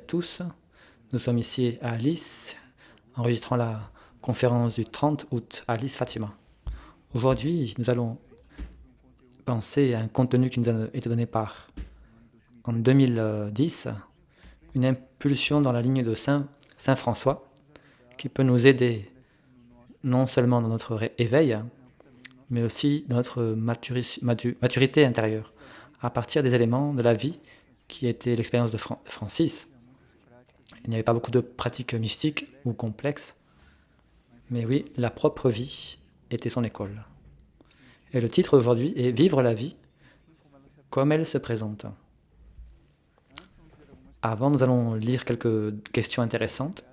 tous. Nous sommes ici à Alice, enregistrant la conférence du 30 août à Alice Fatima. Aujourd'hui, nous allons penser à un contenu qui nous a été donné en 2010, une impulsion dans la ligne de Saint François, qui peut nous aider non seulement dans notre éveil, mais aussi dans notre maturité intérieure, à partir des éléments de la vie qui était l'expérience de Francis. Il n'y avait pas beaucoup de pratiques mystiques ou complexes, mais oui, la propre vie était son école. Et le titre aujourd'hui est « Vivre la vie comme elle se présente ». Avant, nous allons lire quelques questions intéressantes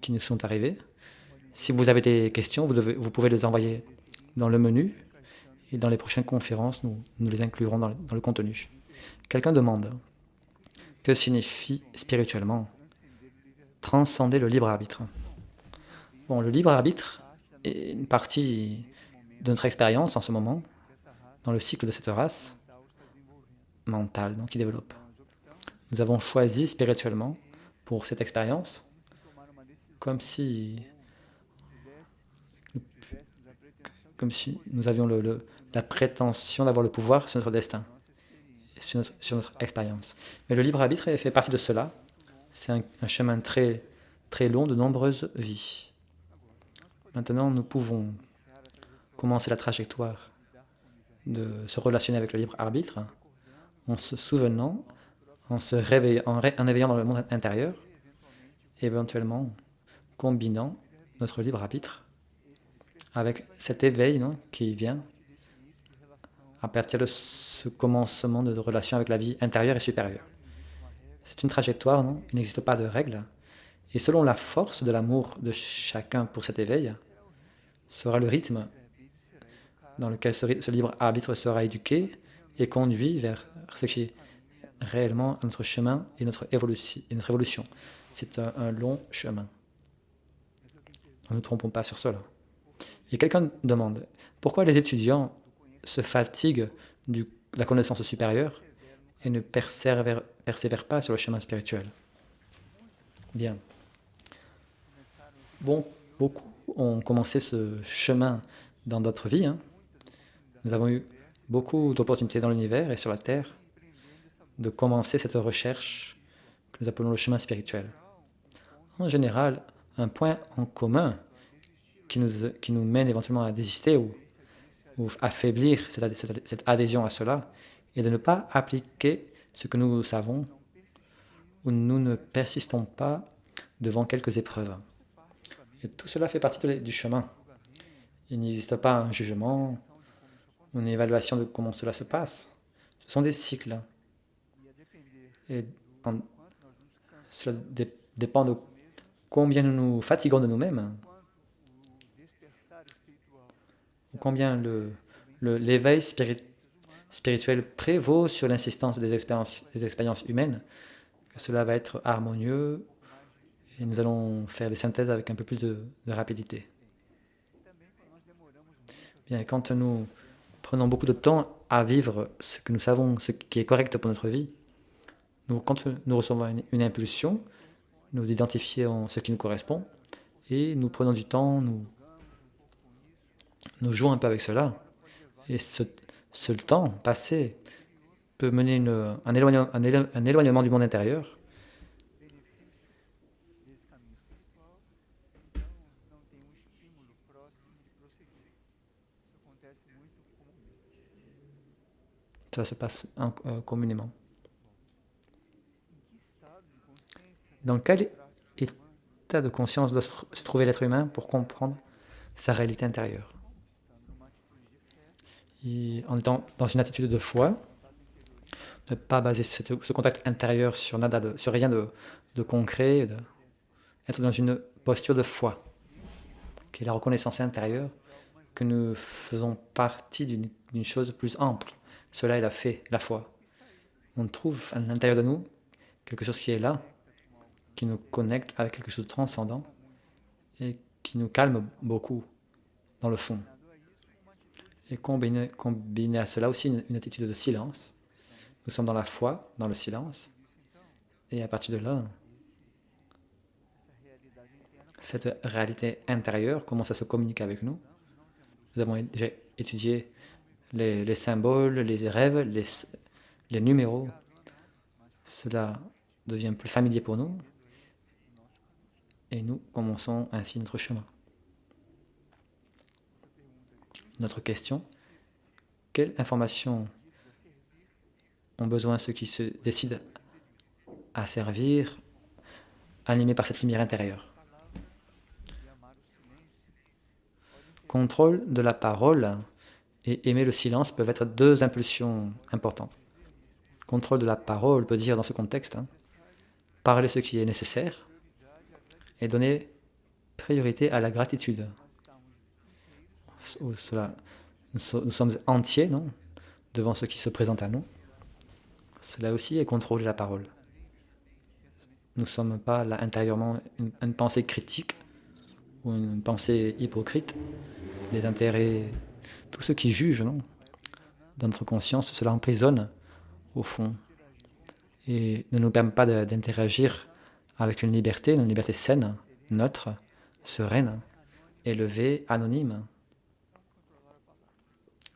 qui nous sont arrivées. Si vous avez des questions, vous pouvez les envoyer dans le menu et dans les prochaines conférences, nous les inclurons dans le contenu. Quelqu'un demande, que signifie spirituellement transcender le libre arbitre? Bon, le libre arbitre est une partie de notre expérience en ce moment, dans le cycle de cette race mentale qui développe. Nous avons choisi spirituellement pour cette expérience, comme si nous avions la prétention d'avoir le pouvoir sur notre destin, sur notre expérience. Mais le libre arbitre fait partie de cela. C'est un chemin très, très long de nombreuses vies. Maintenant, nous pouvons commencer la trajectoire de se relationner avec le libre arbitre en se souvenant, en éveillant dans le monde intérieur, et éventuellement combinant notre libre arbitre avec cet éveil qui vient à partir de ce commencement de relation avec la vie intérieure et supérieure. C'est une trajectoire, il n'existe pas de règle. Et selon la force de l'amour de chacun pour cet éveil, sera le rythme dans lequel ce libre arbitre sera éduqué et conduit vers ce qui est réellement notre chemin et notre évolution. C'est un long chemin. Ne nous trompons pas sur cela. Et quelqu'un demande, pourquoi les étudiants se fatiguent de la connaissance supérieure et ne persévèrent pas sur le chemin spirituel? Bien. Bon, beaucoup ont commencé ce chemin dans d'autres vies. Nous avons eu beaucoup d'opportunités dans l'univers et sur la Terre de commencer cette recherche que nous appelons le chemin spirituel. En général, un point en commun qui nous mène éventuellement à désister ou affaiblir cette adhésion à cela est de ne pas appliquer ce que nous savons ou nous ne persistons pas devant quelques épreuves. Et tout cela fait partie du chemin. Il n'existe pas un jugement, une évaluation de comment cela se passe. Ce sont des cycles. Et cela dépend de combien nous nous fatiguons de nous-mêmes, ou combien l'éveil spirituel prévaut sur l'insistance des expériences humaines, que cela va être harmonieux et nous allons faire des synthèses avec un peu plus de rapidité. Bien, quand nous prenons beaucoup de temps à vivre ce que nous savons, ce qui est correct pour notre vie, quand nous recevons une impulsion, nous identifions ce qui nous correspond et nous prenons du temps, nous jouons un peu avec cela. Et ce temps passé peut mener un éloignement du monde intérieur. Ça se passe communément. Dans quel état de conscience doit se trouver l'être humain pour comprendre sa réalité intérieure? En étant dans une attitude de foi, ne pas baser ce contact intérieur sur rien de concret, être dans une posture de foi, qui est la reconnaissance intérieure que nous faisons partie d'une chose plus ample. Cela est la foi. On trouve à l'intérieur de nous quelque chose qui est là, qui nous connecte avec quelque chose de transcendant et qui nous calme beaucoup dans le fond. Et combiner à cela aussi une attitude de silence. Nous sommes dans la foi, dans le silence, Et à partir de là, cette réalité intérieure commence à se communiquer avec nous. Nous avons déjà étudié les symboles, les rêves, les numéros. Cela devient plus familier pour nous et nous commençons ainsi notre chemin. Notre question, quelles informations ont besoin ceux qui se décident à servir, animés par cette lumière intérieure? Contrôle de la parole et aimer le silence peuvent être deux impulsions importantes. Contrôle de la parole peut dire dans ce contexte, parler ce qui est nécessaire et donner priorité à la gratitude. Nous sommes entiers, non, devant ce qui se présente à nous. Cela aussi est contrôler la parole. Nous ne sommes pas là intérieurement une pensée critique ou une pensée hypocrite. Les intérêts, tout ce qui juge, non, dans notre conscience, cela emprisonne au fond et ne nous permet pas d'interagir avec une liberté saine, neutre, sereine, élevée, anonyme.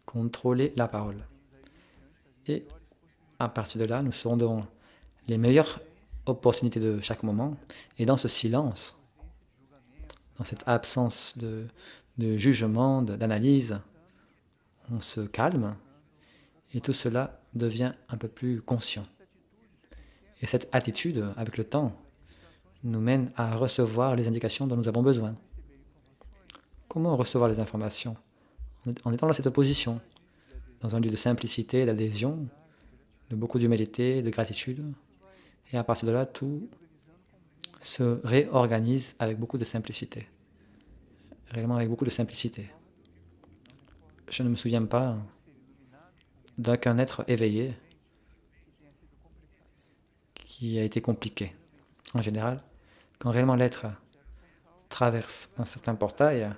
Contrôler la parole. Et à partir de là, nous serons devant les meilleures opportunités de chaque moment. Et dans ce silence, dans cette absence de jugement, d'analyse, on se calme et tout cela devient un peu plus conscient. Et cette attitude, avec le temps, nous mène à recevoir les indications dont nous avons besoin. Comment recevoir les informations? En étant dans cette position, dans un lieu de simplicité, d'adhésion, de beaucoup d'humilité, de gratitude. Et à partir de là, tout se réorganise avec beaucoup de simplicité. Réellement avec beaucoup de simplicité. Je ne me souviens pas d'aucun être éveillé qui a été compliqué. En général, quand réellement l'être traverse un certain portail,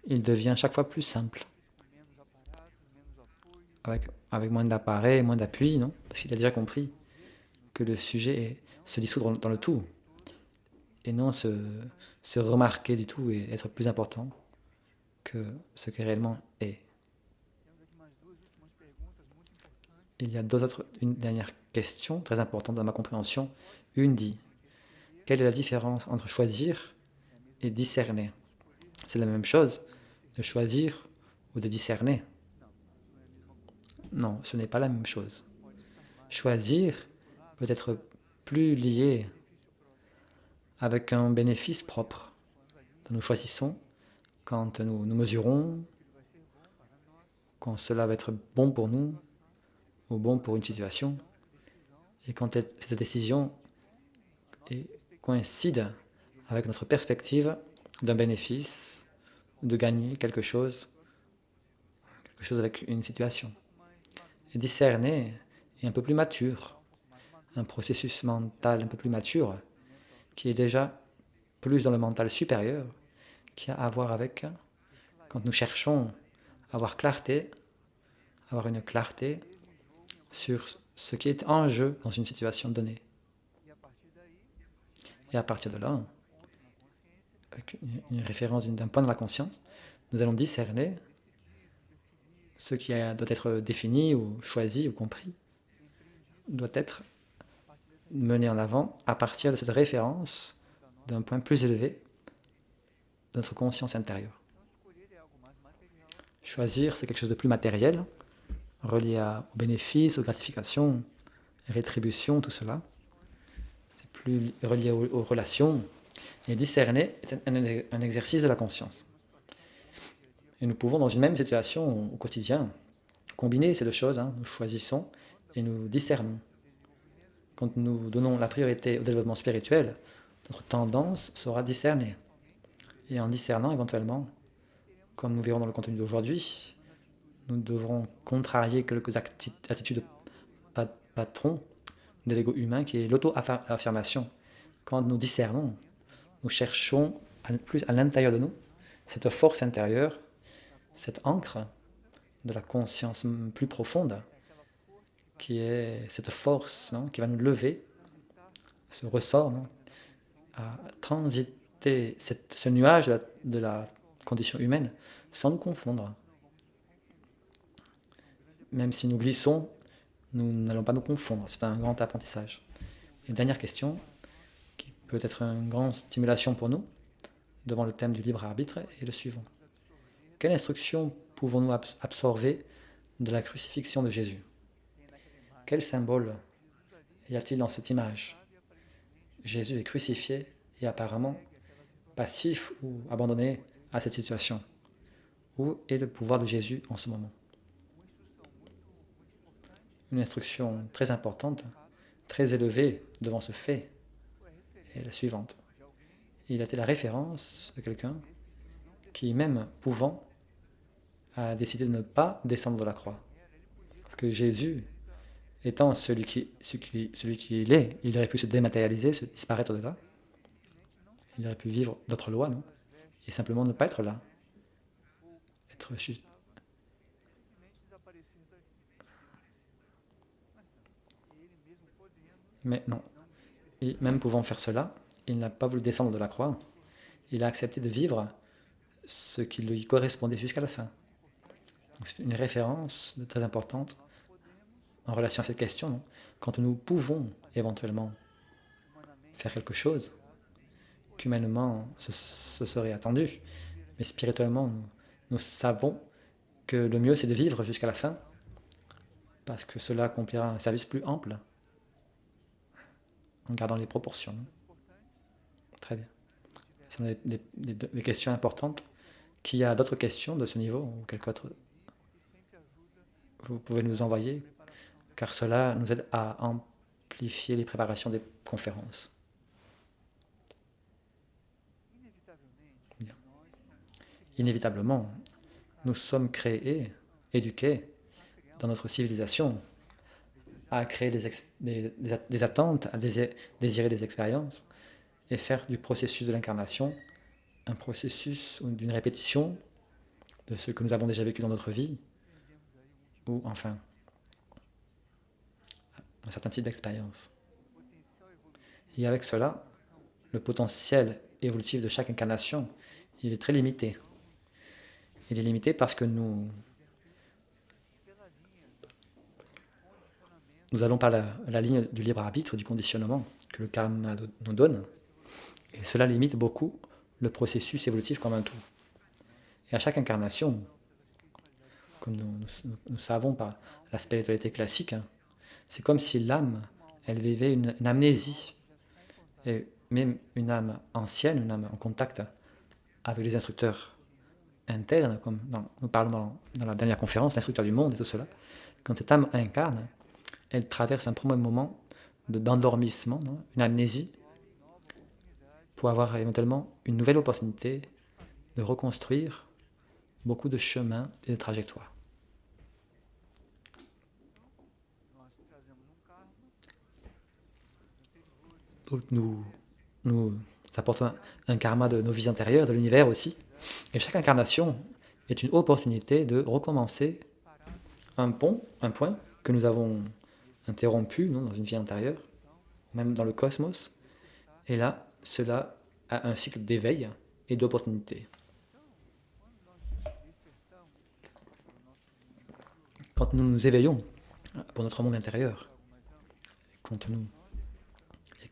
il devient chaque fois plus simple. Avec moins d'appareils, moins d'appui, non? Parce qu'il a déjà compris que le sujet est se dissoudre dans le tout et non se remarquer du tout et être plus important que ce que réellement est. Il y a une dernière question très importante dans ma compréhension. Une dit, quelle est la différence entre choisir et discerner? C'est la même chose de choisir ou de discerner. Non, ce n'est pas la même chose. Choisir peut être plus lié avec un bénéfice propre. Nous choisissons quand nous mesurons, quand cela va être bon pour nous ou bon pour une situation, et quand cette décision coïncide avec notre perspective d'un bénéfice, de gagner quelque chose avec une situation. Et discerner est un peu plus mature, un processus mental un peu plus mature, qui est déjà plus dans le mental supérieur, qui a à voir avec quand nous cherchons à avoir une clarté sur ce qui est en jeu dans une situation donnée. Et à partir de là, avec une référence d'un point de la conscience, nous allons discerner ce qui doit être défini ou choisi ou compris, doit être mené en avant à partir de cette référence d'un point plus élevé de notre conscience intérieure. Choisir, c'est quelque chose de plus matériel, relié aux bénéfices, aux gratifications, rétributions, tout cela. C'est plus relié aux relations. Et discerner est un exercice de la conscience. Et nous pouvons, dans une même situation au quotidien, combiner ces deux choses. Nous choisissons et nous discernons. Quand nous donnons la priorité au développement spirituel, notre tendance sera discernée. Et en discernant éventuellement, comme nous verrons dans le contenu d'aujourd'hui, nous devrons contrarier quelques attitudes patrons de l'ego humain qui est l'auto-affirmation. Quand nous discernons, nous cherchons plus à l'intérieur de nous cette force intérieure, cette encre de la conscience plus profonde qui est cette force qui va nous lever ce ressort, non, à transiter ce nuage de la condition humaine sans nous confondre. Même si nous glissons, nous n'allons pas nous confondre. C'est un grand apprentissage. Et dernière question, qui peut être une grande stimulation pour nous, devant le thème du libre arbitre, est le suivant. Quelle instruction pouvons-nous absorber de la crucifixion de Jésus? Quel symbole y a-t-il dans cette image? Jésus est crucifié et apparemment passif ou abandonné à cette situation. Où est le pouvoir de Jésus en ce moment? Une instruction très importante, très élevée devant ce fait est la suivante. Il a été la référence de quelqu'un qui, même pouvant, a décidé de ne pas descendre de la croix. Parce que Jésus, étant celui qui il est, il aurait pu se dématérialiser, se disparaître de là. Il aurait pu vivre d'autres lois, non? Et simplement ne pas être là. Être juste. Mais non. Et même pouvant faire cela, il n'a pas voulu descendre de la croix. Il a accepté de vivre ce qui lui correspondait jusqu'à la fin. C'est une référence très importante en relation à cette question. Non? Quand nous pouvons éventuellement faire quelque chose, qu'humainement ce serait attendu, mais spirituellement nous savons que le mieux c'est de vivre jusqu'à la fin, parce que cela accomplira un service plus ample en gardant les proportions. Non? Très bien. Ce sont des questions importantes. Qui a d'autres questions de ce niveau ou quelque autre? Vous pouvez nous envoyer, car cela nous aide à amplifier les préparations des conférences. Bien. Inévitablement, nous sommes créés, éduqués dans notre civilisation à créer des attentes, à désirer des expériences et faire du processus de l'incarnation un processus d'une répétition de ce que nous avons déjà vécu dans notre vie, ou enfin, un certain type d'expérience. Et avec cela, le potentiel évolutif de chaque incarnation, il est très limité. Il est limité parce que nous allons par la ligne du libre arbitre, du conditionnement que le karma nous donne, et cela limite beaucoup le processus évolutif comme un tout. Et à chaque incarnation, comme nous savons par la spiritualité classique, c'est comme si l'âme, elle vivait une amnésie, et même une âme ancienne, une âme en contact avec les instructeurs internes, comme nous parlons dans la dernière conférence, l'instructeur du monde et tout cela. Quand cette âme incarne, elle traverse un premier moment d'endormissement, une amnésie, pour avoir éventuellement une nouvelle opportunité de reconstruire beaucoup de chemins et de trajectoires. Donc nous apportons un karma de nos vies antérieures, de l'univers aussi. Et chaque incarnation est une opportunité de recommencer un point que nous avons interrompu dans une vie antérieure, même dans le cosmos. Et là, cela a un cycle d'éveil et d'opportunité. Quand nous nous éveillons pour notre monde intérieur, quand nous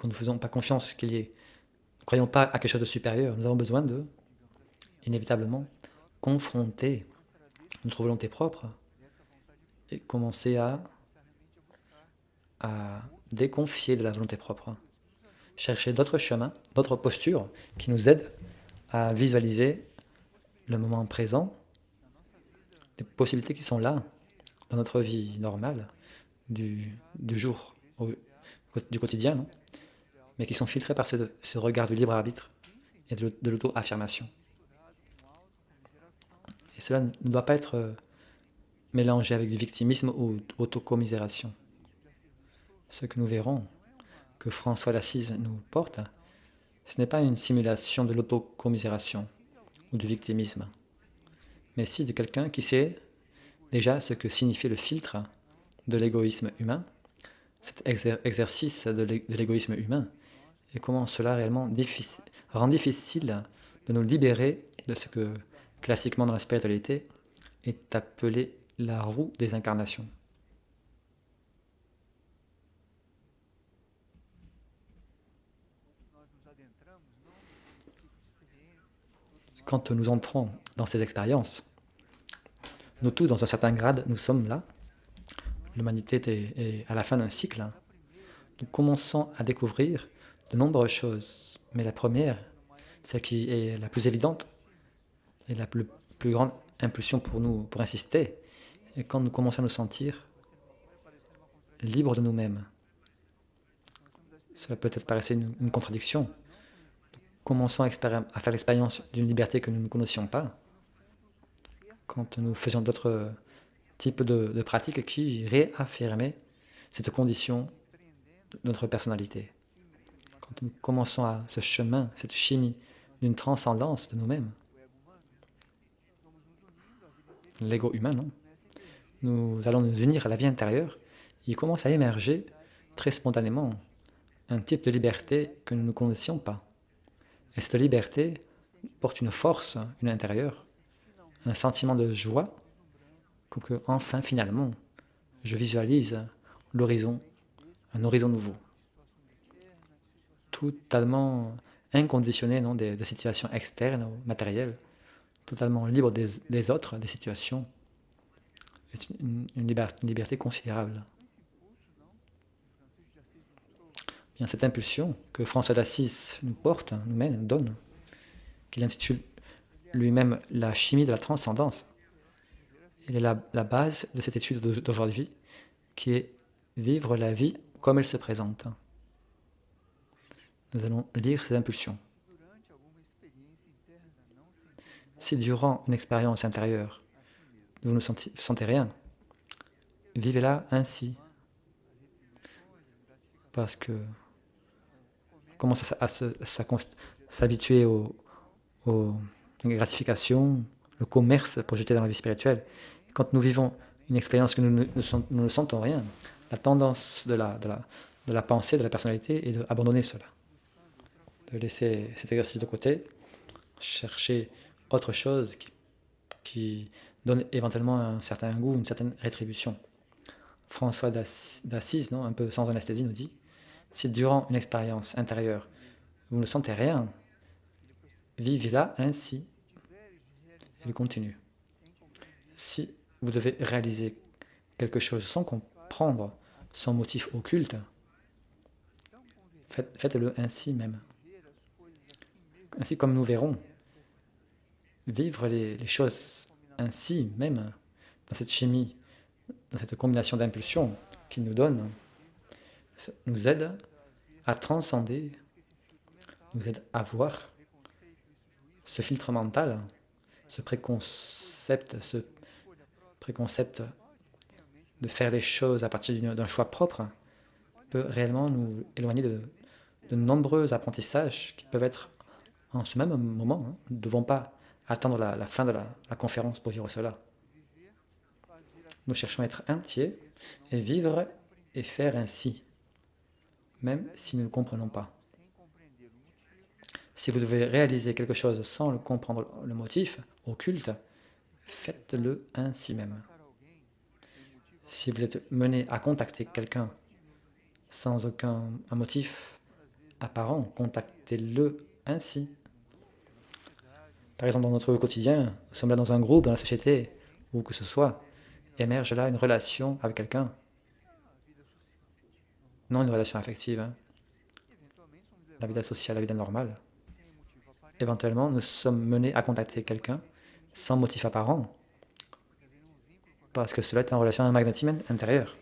ne faisons pas confiance qu'il y ait, nous ne croyons pas à quelque chose de supérieur, nous avons besoin de, inévitablement, confronter notre volonté propre et commencer à déconfier de la volonté propre. Chercher d'autres chemins, d'autres postures qui nous aident à visualiser le moment présent, les possibilités qui sont là dans notre vie normale, du jour, du quotidien, non? Mais qui sont filtrées par ce regard du libre arbitre et de l'auto-affirmation. Et cela ne doit pas être mélangé avec du victimisme ou d'autocommisération. Ce que nous verrons, que François d'Assise nous porte, ce n'est pas une simulation de l'autocommisération ou du victimisme, mais si de quelqu'un qui sait déjà ce que signifie le filtre de l'égoïsme humain, cet exercice de l'égoïsme humain et comment cela réellement rend difficile de nous libérer de ce que classiquement dans la spiritualité est appelé la roue des incarnations. Quand nous entrons dans ces expériences, nous tous, dans un certain grade, nous sommes là. L'humanité est à la fin d'un cycle. Nous commençons à découvrir de nombreuses choses. Mais la première, celle qui est la plus évidente et la plus grande impulsion pour nous, pour insister, est quand nous commençons à nous sentir libres de nous-mêmes. Cela peut être paraître une contradiction. Commençons à faire l'expérience d'une liberté que nous ne connaissions pas, quand nous faisions d'autres types de pratiques qui réaffirmaient cette condition de notre personnalité. Quand nous commençons à ce chemin, cette chimie d'une transcendance de nous-mêmes, l'ego humain, non? Nous allons nous unir à la vie intérieure, il commence à émerger très spontanément un type de liberté que nous ne connaissions pas. Et cette liberté porte une force, une intérieure, un sentiment de joie, que enfin, finalement, je visualise l'horizon, un horizon nouveau, totalement inconditionné, non, de situations externes ou matérielles, totalement libre des autres, des situations. C'est une liberté considérable. Bien, cette impulsion que François d'Assise nous porte, nous mène, nous donne, qu'il intitule lui-même la chimie de la transcendance. Elle est la base de cette étude d'aujourd'hui, qui est vivre la vie comme elle se présente. Nous allons lire ces impulsions. Si durant une expérience intérieure, vous ne sentez rien, vivez-la ainsi. Parce que commence à s'habituer aux gratifications, le commerce projeté dans la vie spirituelle. Quand nous vivons une expérience que nous ne sentons rien, la tendance de la pensée, de la personnalité est d'abandonner cela, de laisser cet exercice de côté, chercher autre chose qui donne éventuellement un certain goût, une certaine rétribution. François d'Assise, un peu sans anesthésie, nous dit: si durant une expérience intérieure, vous ne sentez rien, vivez-la ainsi. Il continue. Si vous devez réaliser quelque chose sans comprendre son motif occulte, faites-le ainsi même. Ainsi comme nous verrons, vivre les choses ainsi même, dans cette chimie, dans cette combination d'impulsions qu'il nous donne, nous aide à transcender, nous aide à voir ce filtre mental, ce préconcept de faire les choses à partir d'un choix propre peut réellement nous éloigner de nombreux apprentissages qui peuvent être en ce même moment. Nous ne devons pas attendre la fin de la conférence pour vivre cela. Nous cherchons à être entiers et vivre et faire ainsi, même si nous ne comprenons pas. Si vous devez réaliser quelque chose sans le comprendre le motif occulte, faites-le ainsi même. Si vous êtes mené à contacter quelqu'un sans aucun motif apparent, contactez-le ainsi. Par exemple, dans notre quotidien, nous sommes là dans un groupe, dans la société, où que ce soit, émerge là une relation avec quelqu'un. Non une relation affective, la vida sociale, la vida normale. Éventuellement, nous sommes menés à contacter quelqu'un sans motif apparent, parce que cela est en relation à un magnétisme intérieur.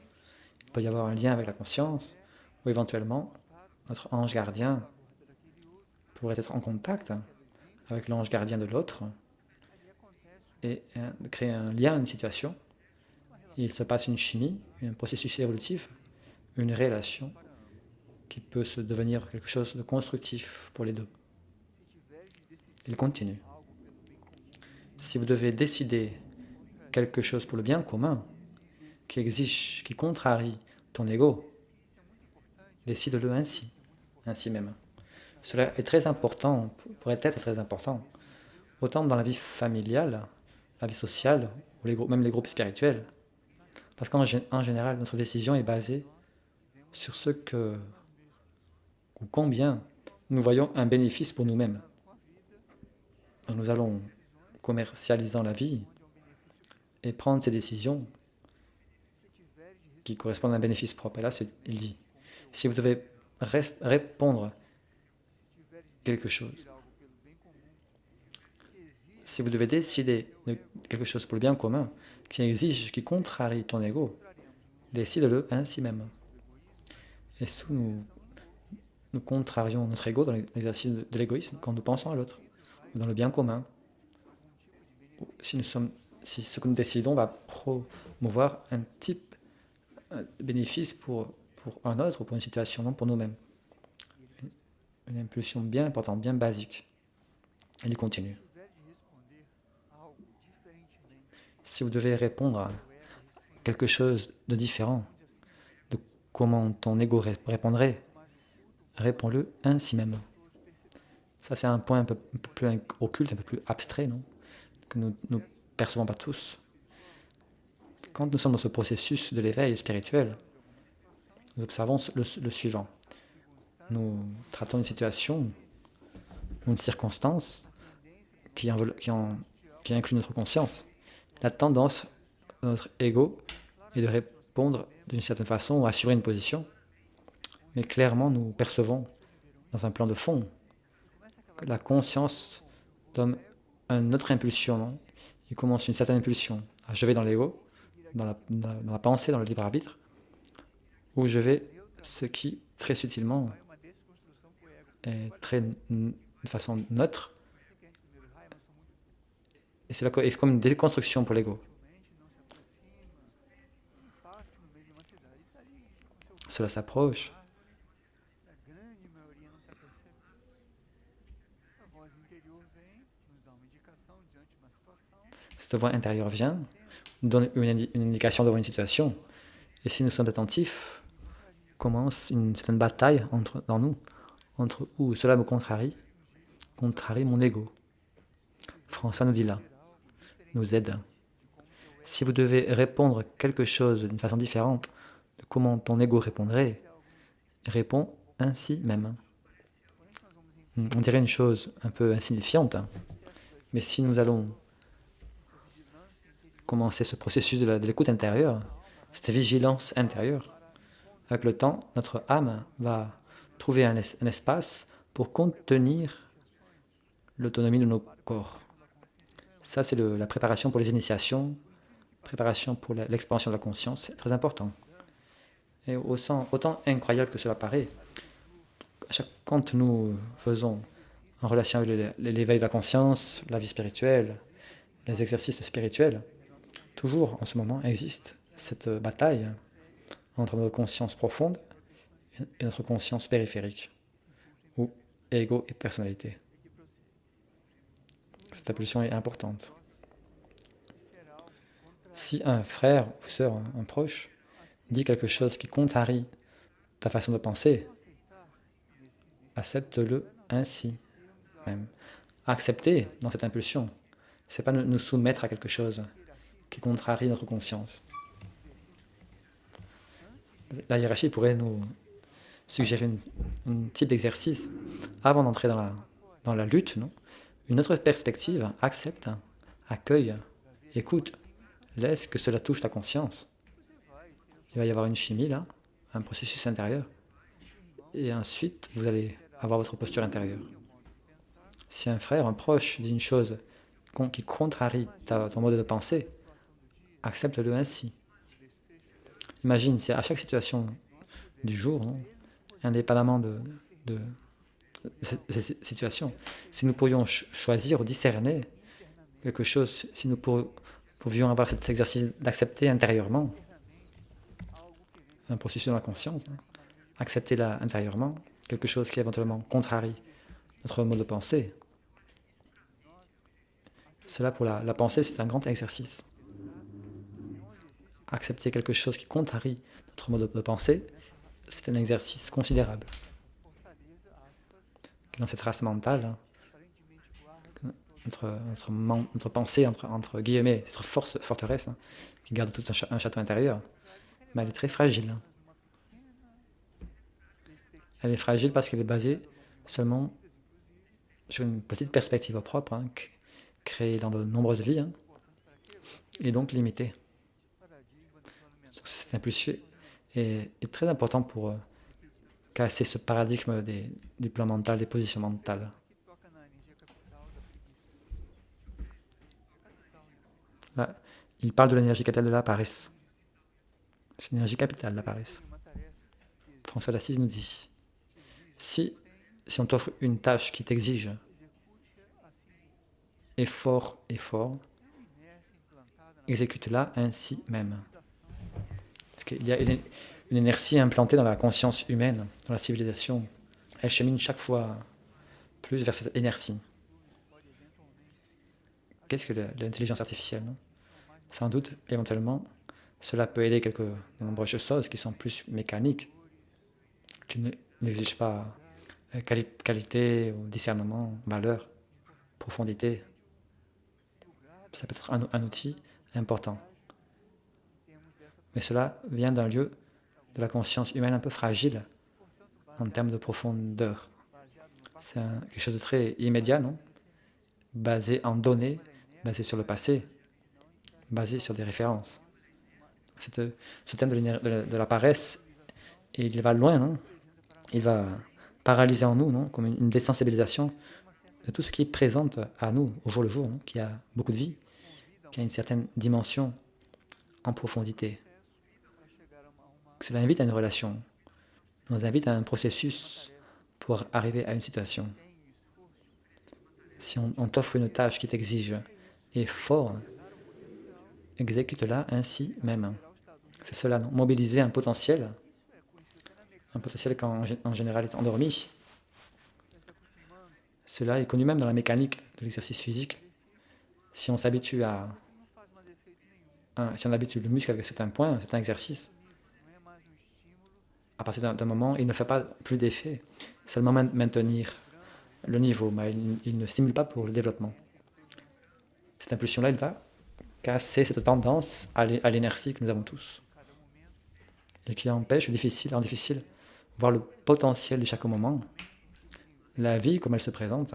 Il peut y avoir un lien avec la conscience, ou éventuellement, notre ange gardien pourrait être en contact avec l'ange gardien de l'autre et créer un lien, une situation. Il se passe une chimie, un processus évolutif, une relation qui peut se devenir quelque chose de constructif pour les deux. Il continue. Si vous devez décider quelque chose pour le bien commun, qui exige, qui contrarie ton ego, décide-le ainsi même. Cela est très important, pourrait être très important, autant dans la vie familiale, la vie sociale, ou même les groupes spirituels. Parce qu'en général, notre décision est basée sur ce que ou combien nous voyons un bénéfice pour nous-mêmes. Nous allons commercialisant la vie et prendre ces décisions qui correspondent à un bénéfice propre. Et là, il dit, si vous devez répondre quelque chose, si vous devez décider de quelque chose pour le bien commun, qui exige, qui contrarie ton ego, décide-le ainsi même. Et si nous contrarions notre ego dans l'exercice de l'égoïsme quand nous pensons à l'autre, ou dans le bien commun, si ce que nous décidons va promouvoir un type de bénéfice pour un autre ou pour une situation, non pour nous-mêmes. Une impulsion bien importante, bien basique. Il continue. Si vous devez répondre à quelque chose de différent, de comment ton ego répondrait, réponds-le ainsi même. Ça, c'est un point un peu plus occulte, un peu plus abstrait, non, que nous ne percevons pas tous. Quand nous sommes dans ce processus de l'éveil spirituel, nous observons le suivant. Nous traitons une situation, une circonstance qui inclut notre conscience. La tendance de notre ego est de répondre d'une certaine façon ou assurer une position, mais clairement nous percevons dans un plan de fond que la conscience donne une autre impulsion. Non, il commence une certaine impulsion. Je vais dans l'ego, dans la pensée, dans le libre arbitre, où je vais ce qui, très subtilement, est de façon neutre, et c'est comme une déconstruction pour l'ego. Cela s'approche. Cette voix intérieure vient, nous donne une indication devant une situation, et si nous sommes attentifs, commence une certaine bataille dans nous, entre où cela me contrarie mon ego. François nous dit là, nous aide. Si vous devez répondre quelque chose d'une façon différente de comment ton ego répondrait, réponds ainsi même. On dirait une chose un peu insignifiante, mais si nous allons commencer ce processus de l'écoute intérieure, cette vigilance intérieure, avec le temps, notre âme va trouver un espace pour contenir l'autonomie de nos corps. Ça, c'est la préparation pour les initiations, préparation pour l'expansion de la conscience, c'est très important. Et autant incroyable que cela paraît, quand nous faisons en relation avec l'éveil de la conscience, la vie spirituelle, les exercices spirituels, toujours en ce moment existe cette bataille entre notre conscience profonde et notre conscience périphérique, ou ego et personnalité. Cette impulsion est importante. Si un frère ou sœur, un proche, dit quelque chose qui contrarie ta façon de penser, accepte-le ainsi même. Accepter dans cette impulsion, ce n'est pas nous soumettre à quelque chose qui contrarie notre conscience. La hiérarchie pourrait nous suggérer un type d'exercice avant d'entrer dans la lutte, non? Une autre perspective, accepte, accueille, écoute, laisse que cela touche ta conscience. Il va y avoir une chimie là, un processus intérieur, et ensuite vous allez avoir votre posture intérieure. Si un frère, un proche dit une chose qui contrarie ton mode de pensée, accepte-le ainsi. Imagine, si à chaque situation du jour, non, indépendamment de ces situations, si nous pourrions choisir ou discerner quelque chose, si nous pouvions avoir cet exercice d'accepter intérieurement un processus dans la conscience, hein, accepter là intérieurement quelque chose qui éventuellement contrarie notre mode de pensée, cela pour la pensée, c'est un grand exercice. Accepter quelque chose qui contrarie notre mode de pensée, c'est un exercice considérable. dans cette race mentale, notre pensée, entre guillemets, notre forteresse, qui garde tout un château intérieur, mais elle est très fragile. Elle est fragile parce qu'elle est basée seulement sur une petite perspective propre, créée dans de nombreuses vies, et donc limitée. Cette impulsion est très important pour casser ce paradigme du plan mental, des positions mentales. Là, il parle de l'énergie capitale de la paresse. C'est l'énergie capitale, la paresse. François d'Assise nous dit, si on t'offre une tâche qui t'exige effort, exécute-la ainsi même. Parce qu'il y a une inertie implantée dans la conscience humaine, dans la civilisation. Elle chemine chaque fois plus vers cette inertie. Qu'est-ce que l'intelligence artificielle, non? Sans doute, éventuellement, cela peut aider de nombreuses choses qui sont plus mécaniques, qui n'exigent pas qualité ou discernement, valeur, profondité. Ça peut être un outil important. Mais cela vient d'un lieu de la conscience humaine un peu fragile en termes de profondeur. C'est quelque chose de très immédiat, non? Basé en données, basé sur le passé, basé sur des références. Ce thème de la paresse, il va loin, non? Il va paralyser en nous, non? Comme une désensibilisation de tout ce qui est présent à nous au jour le jour, non? Qui a beaucoup de vie, qui a une certaine dimension en profondité. Cela invite à une relation, nous invite à un processus pour arriver à une situation. Si on t'offre une tâche qui t'exige effort, exécute-la ainsi même. C'est cela, non? Mobiliser un potentiel qui en général est endormi. Cela est connu même dans la mécanique de l'exercice physique. Si on s'habitue si on habitue le muscle avec un certain point, un certain exercice, à partir d'un moment, il ne fait pas plus d'effet. Seulement maintenir le niveau, mais il ne stimule pas pour le développement. Cette impulsion-là, il va casser cette tendance à l'inertie que nous avons tous et qui empêche, rend difficile, voir le potentiel de chaque moment, la vie comme elle se présente,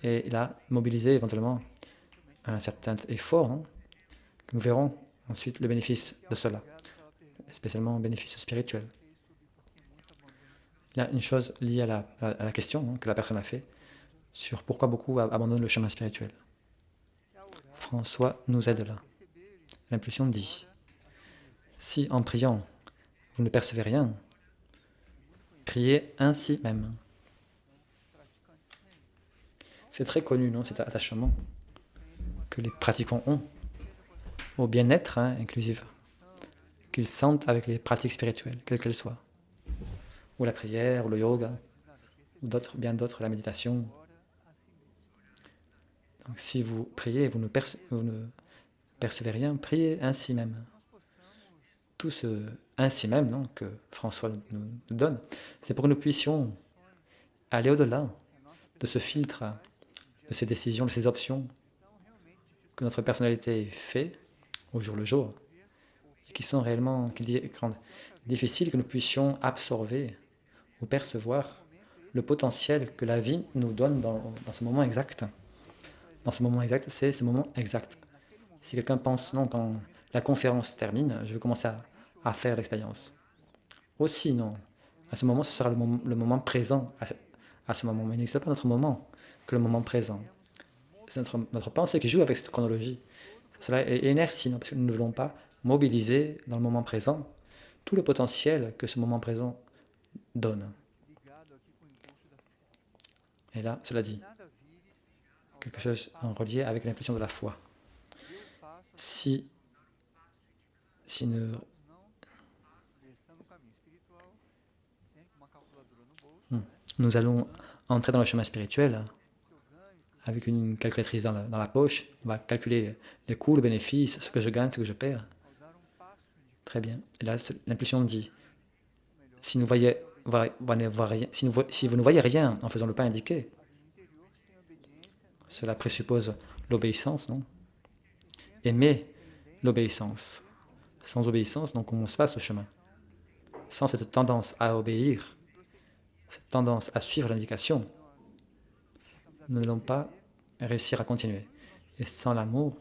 et là, mobiliser éventuellement un certain effort, que nous verrons ensuite le bénéfice de cela, spécialement le bénéfice spirituel. Il y a une chose liée à la question que la personne a fait sur pourquoi beaucoup abandonnent le chemin spirituel. François nous aide là. L'impulsion dit, si en priant, vous ne percevez rien, priez ainsi même. C'est très connu, non, cet attachement que les pratiquants ont au bien-être inclusif qu'ils sentent avec les pratiques spirituelles, quelles qu'elles soient, ou la prière, ou le yoga, ou bien d'autres, la méditation. Donc si vous priez et vous ne percevez rien, priez ainsi même. Tout ce ainsi même, non, que François nous donne, c'est pour que nous puissions aller au-delà de ce filtre, de ces décisions, de ces options que notre personnalité fait au jour le jour, et qui sont réellement difficiles, que nous puissions absorber ou percevoir le potentiel que la vie nous donne dans ce moment exact. Dans ce moment exact, c'est ce moment exact. Si quelqu'un pense, non, quand la conférence termine, je vais commencer à faire l'expérience. Aussi, non. À ce moment, ce sera le moment présent. À ce moment, mais il n'existe pas notre moment que le moment présent. C'est notre pensée qui joue avec cette chronologie. Cela est inertie, non, parce que nous ne voulons pas mobiliser dans le moment présent tout le potentiel que ce moment présent donne. Et là, cela dit quelque chose en relié avec l'impulsion de la foi. Si nous allons entrer dans le chemin spirituel avec une calculatrice dans la poche, on va calculer les coûts, le bénéfice, ce que je gagne, ce que je perds. Très bien. Et là, l'impulsion dit, si nous si vous ne voyez rien en faisant le pas indiqué, cela présuppose l'obéissance, non? Aimer l'obéissance. Sans obéissance, donc on ne commence pas ce chemin. Sans cette tendance à obéir, cette tendance à suivre l'indication, nous n'allons pas réussir à continuer. Et sans l'amour,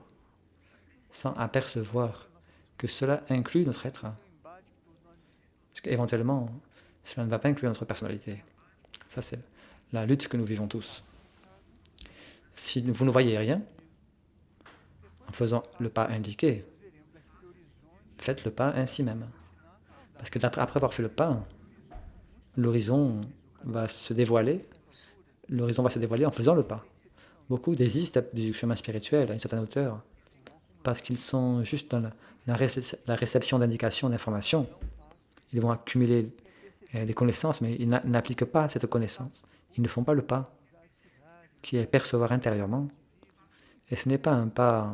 sans apercevoir que cela inclut notre être, parce qu'éventuellement, cela ne va pas inclure notre personnalité. Ça, c'est la lutte que nous vivons tous. Si vous ne voyez rien, en faisant le pas indiqué, faites le pas ainsi même. Parce que après avoir fait le pas, l'horizon va se dévoiler. L'horizon va se dévoiler en faisant le pas. Beaucoup désistent du chemin spirituel à une certaine hauteur parce qu'ils sont juste dans la réception d'indications, d'informations. Ils vont accumuler des connaissances, mais ils n'appliquent pas cette connaissance. Ils ne font pas le pas qui est percevoir intérieurement. Et ce n'est pas un pas,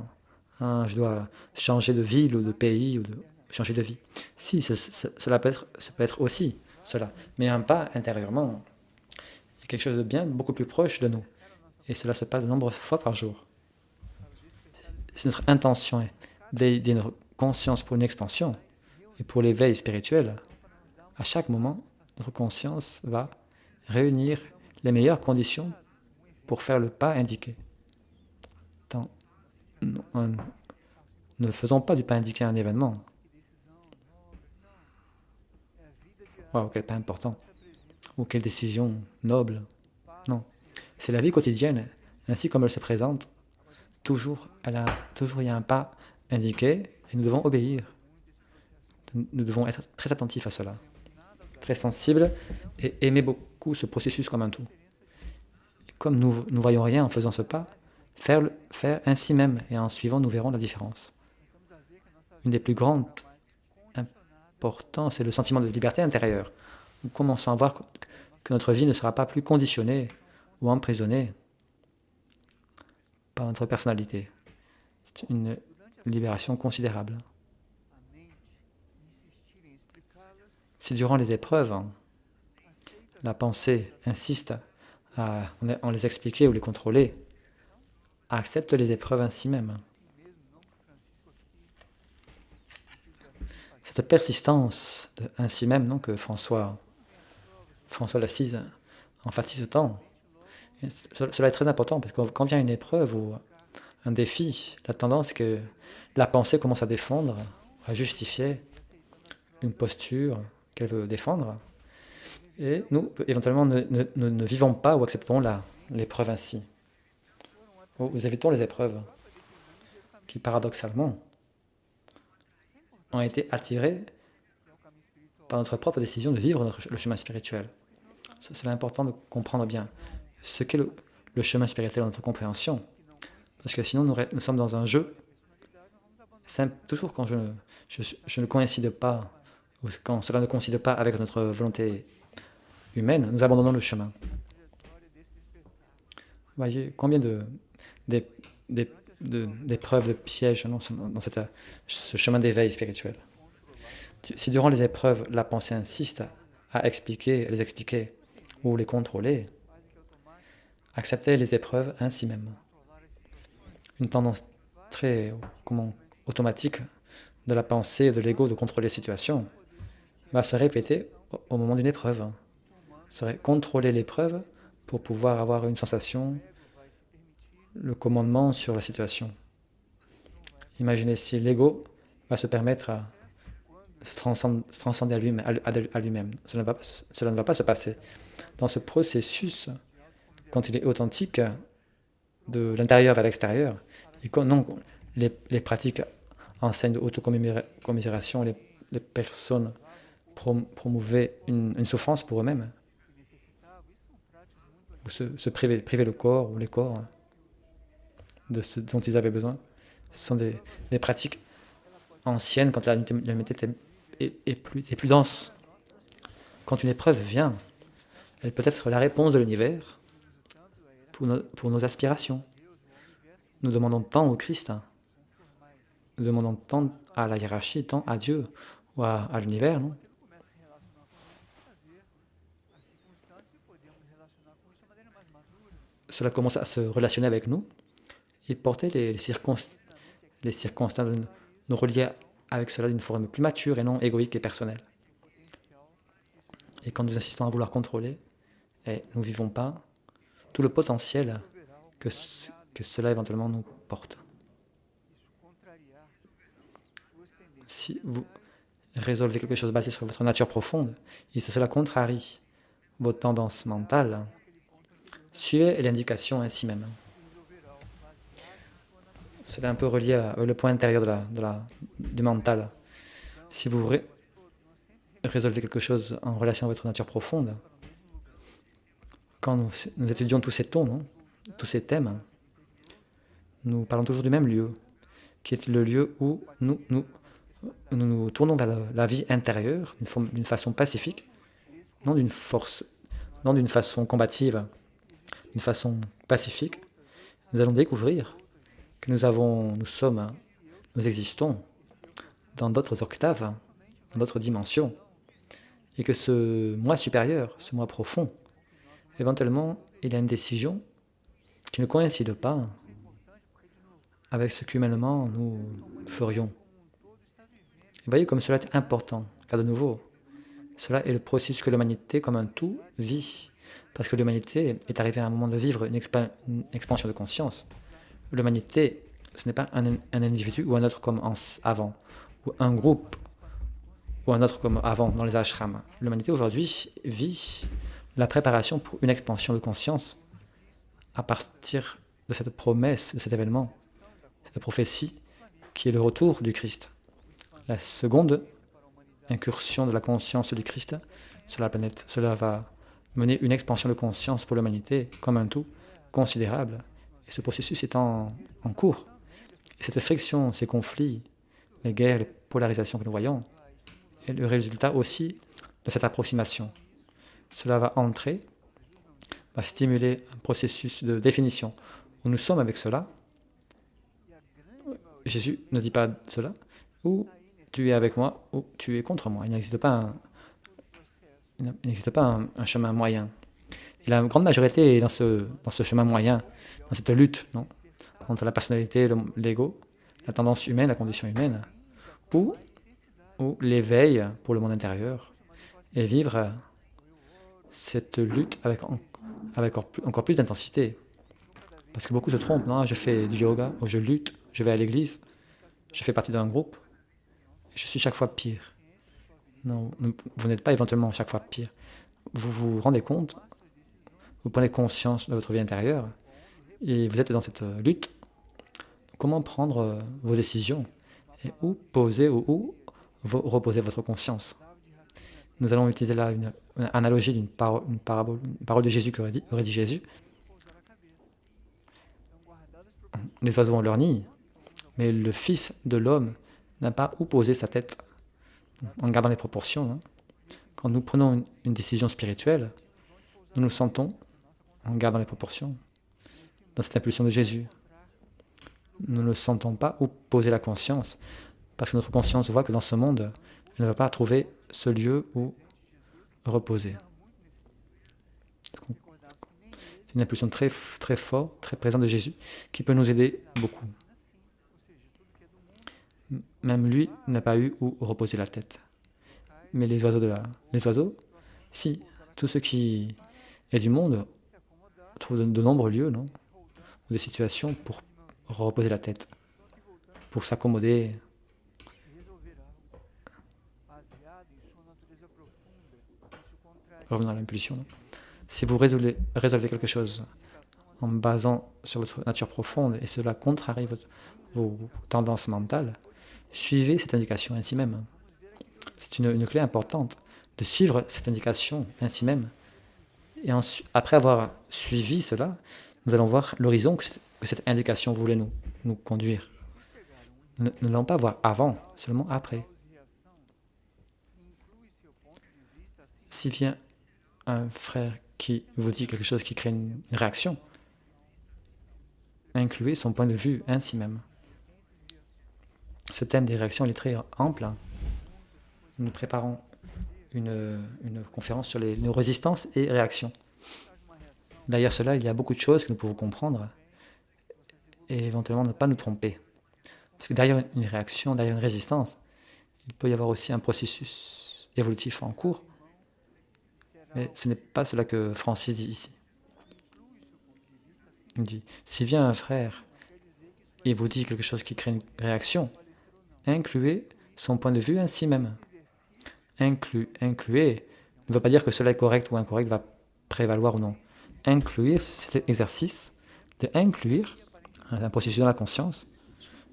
je dois changer de ville ou de pays ou de changer de vie. Si, ça peut être aussi cela. Mais un pas intérieurement est quelque chose de bien, beaucoup plus proche de nous. Et cela se passe de nombreuses fois par jour. Si notre intention est d'aider notre conscience pour une expansion et pour l'éveil spirituel, à chaque moment, notre conscience va réunir les meilleures conditions pour faire le pas indiqué. Ne faisons pas du pas indiqué un événement. Wow, quel pas important. Ou quelle décision noble. Non. C'est la vie quotidienne, ainsi comme elle se présente. Toujours il y a un pas indiqué et nous devons obéir. Nous devons être très attentifs à cela. Très sensibles et aimer beaucoup ce processus comme un tout. Et comme nous ne voyons rien en faisant ce pas, faire ainsi même et en suivant, nous verrons la différence. Une des plus grandes importances, c'est le sentiment de liberté intérieure. Nous commençons à voir que notre vie ne sera pas plus conditionnée ou emprisonnée par notre personnalité. C'est une libération considérable. Si durant les épreuves, la pensée insiste à en les expliquer ou les contrôler, accepte les épreuves ainsi même. Cette persistance de ainsi même, non, que François d'Assise enfatise tant, cela est très important parce que quand vient une épreuve ou un défi, la tendance est que la pensée commence à défendre, à justifier une posture qu'elle veut défendre. Et nous, éventuellement, ne vivons pas ou acceptons l'épreuve ainsi. Nous évitons les épreuves qui, paradoxalement, ont été attirées par notre propre décision de vivre le chemin spirituel. C'est important de comprendre bien ce qu'est le chemin spirituel dans notre compréhension. Parce que sinon, nous sommes dans un jeu. Toujours quand je ne coïncide pas, ou quand cela ne coïncide pas avec notre volonté humaine, nous abandonnons le chemin. Vous voyez combien d'épreuves, de pièges dans ce chemin d'éveil spirituel. Si durant les épreuves, la pensée insiste à les expliquer ou les contrôler, acceptez les épreuves ainsi même. Une tendance très automatique de la pensée et de l'ego de contrôler les situations va se répéter au moment d'une épreuve. Serait contrôler l'épreuve pour pouvoir avoir une sensation, le commandement sur la situation. Imaginez si l'ego va se permettre à se transcender à lui-même. Cela ne va pas se passer. Dans ce processus, quand il est authentique, de l'intérieur vers l'extérieur, les pratiques enseignent d'autocommisération, les personnes promouvaient une souffrance pour eux-mêmes, ou se priver le corps ou les corps de ce dont ils avaient besoin. Ce sont des pratiques anciennes quand l'humanité est plus dense. Quand une épreuve vient, elle peut être la réponse de l'univers pour nos aspirations. Nous demandons tant au Christ, nous demandons tant à la hiérarchie, tant à Dieu ou à l'univers, non? cela commence à se relationner avec nous et porter les circonstances de nous relier avec cela d'une forme plus mature et non égoïque et personnelle. Et quand nous insistons à vouloir contrôler, nous ne vivons pas tout le potentiel que cela éventuellement nous porte. Si vous résolvez quelque chose basé sur votre nature profonde, et si cela contrarie vos tendances mentales, suivez l'indication ainsi même. Cela est un peu relié avec le point intérieur du mental. Si vous résolvez quelque chose en relation avec votre nature profonde, quand nous étudions tous ces tons, non, tous ces thèmes, nous parlons toujours du même lieu, qui est le lieu où nous tournons vers la vie intérieure d'une façon pacifique, non d'une façon combative, d'une façon pacifique. Nous allons découvrir que nous existons dans d'autres octaves, dans d'autres dimensions, et que ce moi supérieur, ce moi profond, éventuellement, il y a une décision qui ne coïncide pas avec ce qu'humainement nous ferions. Vous voyez comme cela est important, car de nouveau, cela est le processus que l'humanité comme un tout vit, parce que l'humanité est arrivée à un moment de vivre une expansion de conscience. L'humanité, ce n'est pas un individu ou un autre comme avant, ou un groupe ou un autre comme avant dans les ashrams. L'humanité aujourd'hui vit la préparation pour une expansion de conscience à partir de cette promesse, de cet événement, cette prophétie qui est le retour du Christ. La seconde incursion de la conscience du Christ sur la planète. Cela va mener une expansion de conscience pour l'humanité comme un tout considérable. Et ce processus est en cours. Et cette friction, ces conflits, les guerres, les polarisations que nous voyons, est le résultat aussi de cette approximation. Cela va stimuler un processus de définition où nous sommes avec cela. Jésus ne dit pas cela, ou tu es avec moi, ou tu es contre moi. Il n'existe pas un chemin moyen. Et la grande majorité est dans ce chemin moyen, dans cette lutte, non, entre la personnalité, l'ego, la tendance humaine, la condition humaine, ou l'éveil pour le monde intérieur, et vivre cette lutte avec encore plus d'intensité. Parce que beaucoup se trompent, non, je fais du yoga, ou je lutte, je vais à l'église, je fais partie d'un groupe, et je suis chaque fois pire. Non, vous n'êtes pas éventuellement chaque fois pire. Vous vous rendez compte, vous prenez conscience de votre vie intérieure, et vous êtes dans cette lutte. Comment prendre vos décisions, et où poser ou où reposer votre conscience. Nous allons utiliser là une analogie d'une parole de Jésus qu'aurait dit Jésus. Les oiseaux ont leur nid, mais le Fils de l'homme n'a pas où poser sa tête en gardant les proportions. Hein. Quand nous prenons une décision spirituelle, nous nous sentons en gardant les proportions dans cette impulsion de Jésus. Nous ne sentons pas où poser la conscience parce que notre conscience voit que dans ce monde, elle ne va pas trouver ce lieu où reposer. C'est une impulsion très, très forte, très présente de Jésus qui peut nous aider beaucoup. Même lui n'a pas eu où reposer la tête. Mais les oiseaux, si, tout ce qui est du monde trouve de nombreux lieux, non, ou des situations pour reposer la tête, pour s'accommoder. Revenons à l'impulsion. Non. Si vous résolvez quelque chose en basant sur votre nature profonde et cela contrarie vos tendances mentales, suivez cette indication ainsi même. C'est une clé importante de suivre cette indication ainsi même. Et après avoir suivi cela, nous allons voir l'horizon que cette indication voulait nous conduire. Nous n'allons pas voir avant, seulement après. S'il vient un frère qui vous dit quelque chose qui crée une réaction, incluez son point de vue ainsi même. Ce thème des réactions il est très ample. Nous préparons une conférence sur nos résistances et réactions. Derrière cela, il y a beaucoup de choses que nous pouvons comprendre et éventuellement ne pas nous tromper. Parce que derrière une réaction, derrière une résistance, il peut y avoir aussi un processus évolutif en cours. Mais ce n'est pas cela que Francis dit ici. Il dit, s'il vient un frère et vous dit quelque chose qui crée une réaction, incluez son point de vue ainsi même. Incluez ne veut pas dire que cela est correct ou incorrect, va prévaloir ou non. Inclure cet exercice de inclure un processus dans la conscience,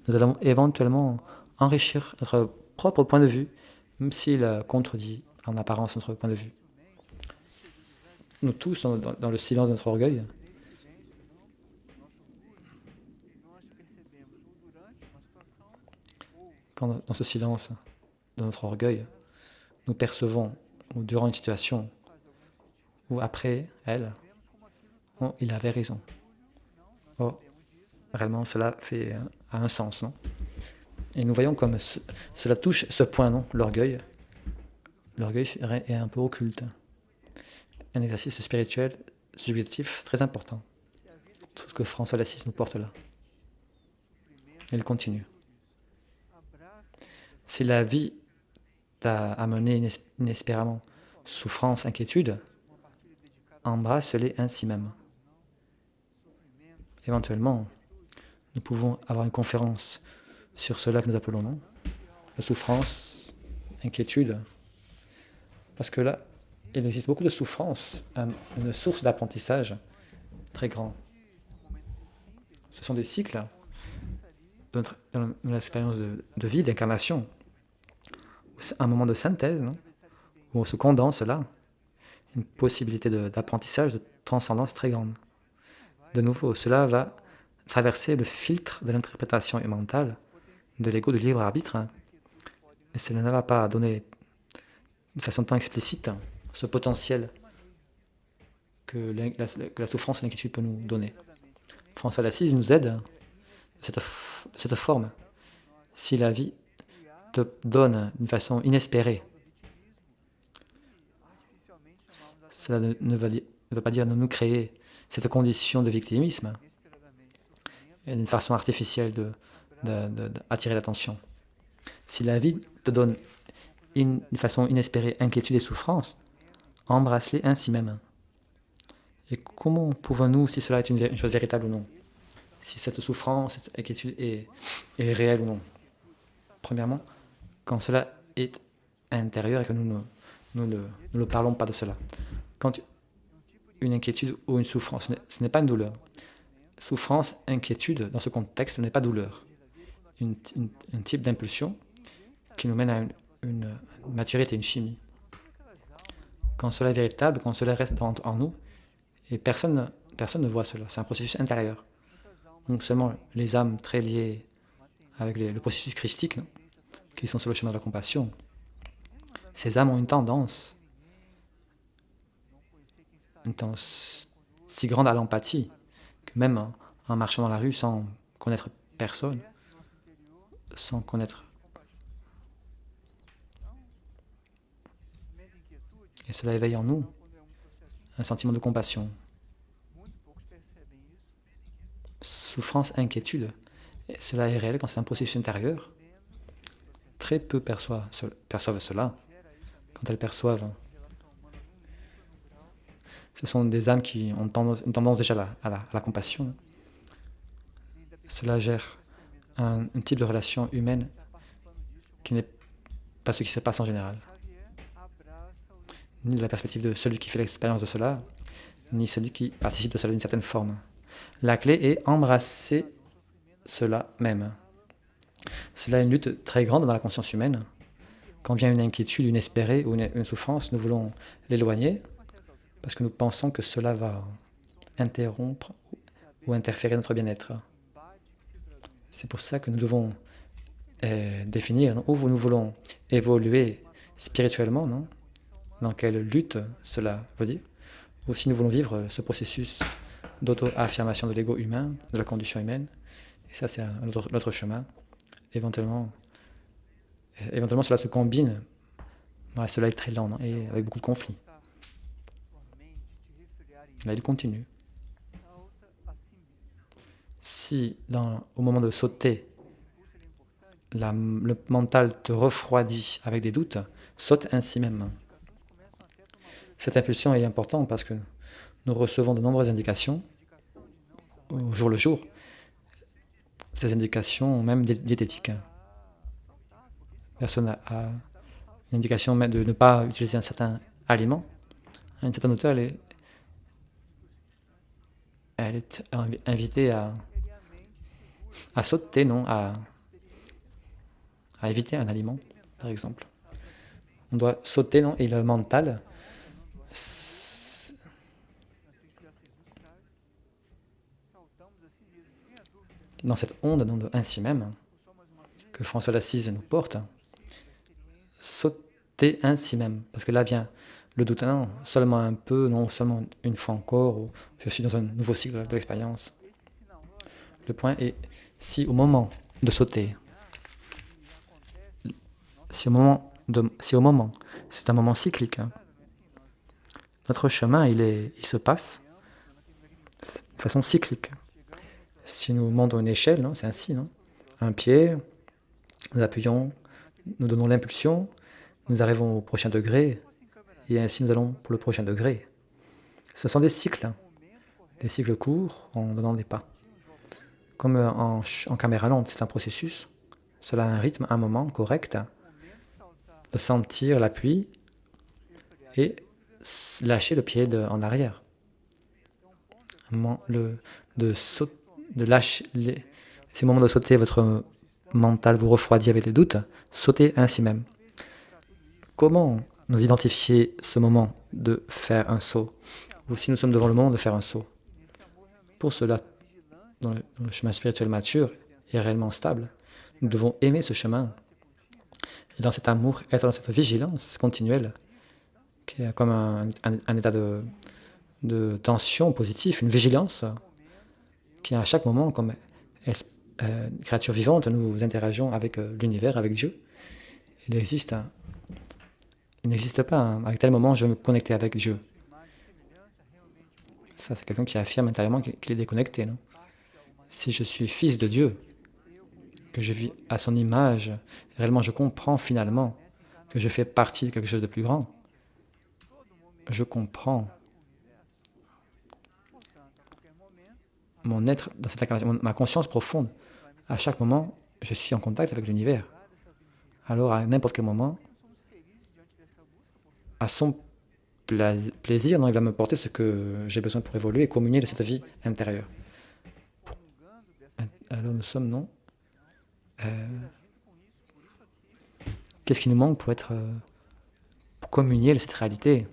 nous allons éventuellement enrichir notre propre point de vue, même s'il contredit en apparence notre point de vue. Nous tous, dans le silence de notre orgueil, quand dans ce silence de notre orgueil, nous percevons, ou durant une situation, ou après elle, oh, il avait raison. Oh, réellement, cela a un sens, non? Et nous voyons comme cela touche ce point, non? L'orgueil. L'orgueil est un peu occulte. Un exercice spirituel, subjectif, très important. Tout ce que François d'Assise nous porte là. Il continue. Si la vie t'a amené inespérément souffrance, inquiétude, embrasse-les ainsi même. Éventuellement, nous pouvons avoir une conférence sur cela que nous appelons, non? La souffrance, inquiétude. Parce que là, il existe beaucoup de souffrance, une source d'apprentissage très grand. Ce sont des cycles dans l'expérience de vie, d'incarnation. Un moment de synthèse, non? Où on se condense là, une possibilité d'apprentissage, de transcendance très grande. De nouveau, cela va traverser le filtre de l'interprétation mentale, de l'ego, du libre arbitre, hein, et cela ne va pas donner de façon tant explicite ce potentiel que la souffrance et l'inquiétude peut nous donner. François d'Assise nous aide cette forme. Si la vie te donne d'une façon inespérée, cela ne veut pas dire de nous créer cette condition de victimisme et d'une façon artificielle d'attirer l'attention. Si la vie te donne d'une façon inespérée inquiétude et souffrance, embrasse-les ainsi même. Et comment pouvons-nous, si cela est une chose véritable ou non, si cette souffrance, cette inquiétude est réelle ou non? Premièrement, quand cela est intérieur et que nous ne parlons pas de cela. Quand une inquiétude ou une souffrance, ce n'est pas une douleur. Souffrance, inquiétude, dans ce contexte, ce n'est pas douleur. Un type d'impulsion qui nous mène à une maturité, une chimie. Quand cela est véritable, quand cela reste en nous, et personne ne voit cela, c'est un processus intérieur. Donc seulement les âmes très liées avec le processus christique, non, qui sont sur le chemin de la compassion, ces âmes ont une tendance si grande à l'empathie, que même en marchant dans la rue sans connaître personne, sans connaître... Et cela éveille en nous un sentiment de compassion. Souffrance, inquiétude. Et cela est réel quand c'est un processus intérieur. Très peu perçoivent cela. Quand elles perçoivent, ce sont des âmes qui ont une tendance déjà à la compassion. Cela gère un type de relation humaine qui n'est pas ce qui se passe en général. Ni de la perspective de celui qui fait l'expérience de cela, ni celui qui participe de cela d'une certaine forme. La clé est embrasser cela même. Cela est une lutte très grande dans la conscience humaine. Quand vient une inquiétude inespérée ou une souffrance, nous voulons l'éloigner parce que nous pensons que cela va interrompre ou interférer notre bien-être. C'est pour ça que nous devons définir où nous voulons évoluer spirituellement, non? Dans quelle lutte cela veut dire, ou si nous voulons vivre ce processus d'auto-affirmation de l'ego humain, de la condition humaine. Et ça, c'est un autre chemin. Éventuellement, cela se combine. Ouais, cela est très lent, non? Et avec beaucoup de conflits. Là, il continue. Si au moment de sauter, le mental te refroidit avec des doutes, saute ainsi même. Cette impulsion est importante parce que nous recevons de nombreuses indications au jour le jour, ces indications même diététiques. Personne a une indication même de ne pas utiliser un certain aliment. À une certaine hauteur, elle est invitée à sauter, non, à éviter un aliment, par exemple. On doit sauter, non, et le mental, dans cette onde, non, de ainsi même, que François d'Assise nous porte, sauter ainsi même, parce que là vient le doute, non, seulement un peu, non, seulement une fois encore, ou je suis dans un nouveau cycle de l'expérience. Le point est, si au moment de sauter, si au moment, c'est un moment cyclique, hein, notre chemin, il se passe de façon cyclique. Si nous montons une échelle, non, c'est ainsi, non, un pied, nous appuyons, nous donnons l'impulsion, nous arrivons au prochain degré, et ainsi nous allons pour le prochain degré. Ce sont des cycles courts en donnant des pas. Comme en caméra lente, c'est un processus, cela a un rythme, un moment correct, de sentir l'appui et lâcher le pied en arrière. De lâcher, c'est le moment de sauter, votre mental vous refroidit avec les doutes, sautez ainsi même. Comment nous identifier ce moment de faire un saut, ou si nous sommes devant le moment de faire un saut? Pour cela, dans le chemin spirituel mature et réellement stable, nous devons aimer ce chemin. Et dans cet amour, être dans cette vigilance continuelle, qui est comme un état de tension positif, une vigilance, qui à chaque moment, comme créature vivante, nous interageons avec l'univers, avec Dieu. Il n'existe pas à tel moment je vais me connecter avec Dieu. Ça, c'est quelqu'un qui affirme intérieurement qu'il est déconnecté. Non? Si je suis fils de Dieu, que je vis à son image, réellement je comprends finalement que je fais partie de quelque chose de plus grand. Je comprends mon être dans cette incarnation, ma conscience profonde. À chaque moment, je suis en contact avec l'univers. Alors, à n'importe quel moment, à son plaisir, non, il va me porter ce que j'ai besoin pour évoluer et communier de cette vie intérieure. Alors nous sommes, non qu'est-ce qui nous manque pour communier de cette réalité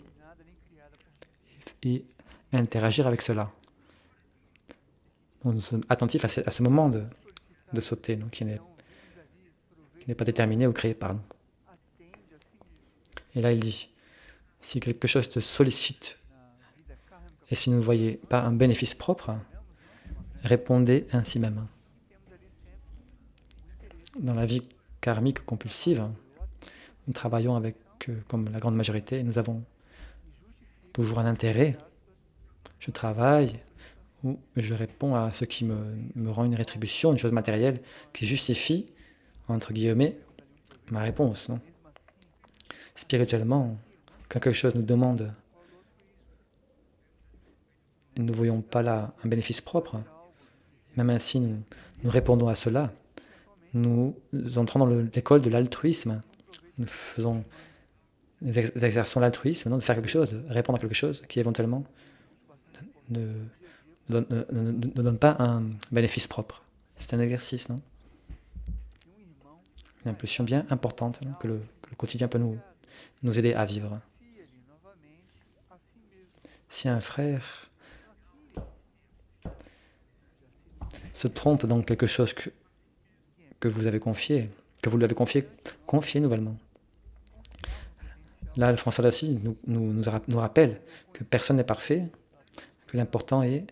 et interagir avec cela? Donc, nous sommes attentifs à ce moment de sauter, non, qui n'est pas déterminé ou créé par nous. Et là, il dit, si quelque chose te sollicite et si vous ne voyez pas un bénéfice propre, répondez ainsi même. Dans la vie karmique compulsive, nous travaillons avec, comme la grande majorité, nous avons toujours un intérêt. Je travaille ou je réponds à ce qui me rend une rétribution, une chose matérielle qui justifie, entre guillemets, ma réponse. Non? Spirituellement, quand quelque chose nous demande, nous ne voyons pas là un bénéfice propre, même ainsi nous répondons à cela. Nous entrons dans l'école de l'altruisme. Nous exerçons l'altruisme, de faire quelque chose, de répondre à quelque chose qui éventuellement ne donne pas un bénéfice propre. C'est un exercice, non? Une impulsion bien importante, non, que le quotidien peut nous aider à vivre. Si un frère se trompe dans quelque chose que vous avez confié, que vous lui avez confié, confiez nouvellement. Là, François d'Assise nous rappelle que personne n'est parfait, que l'important est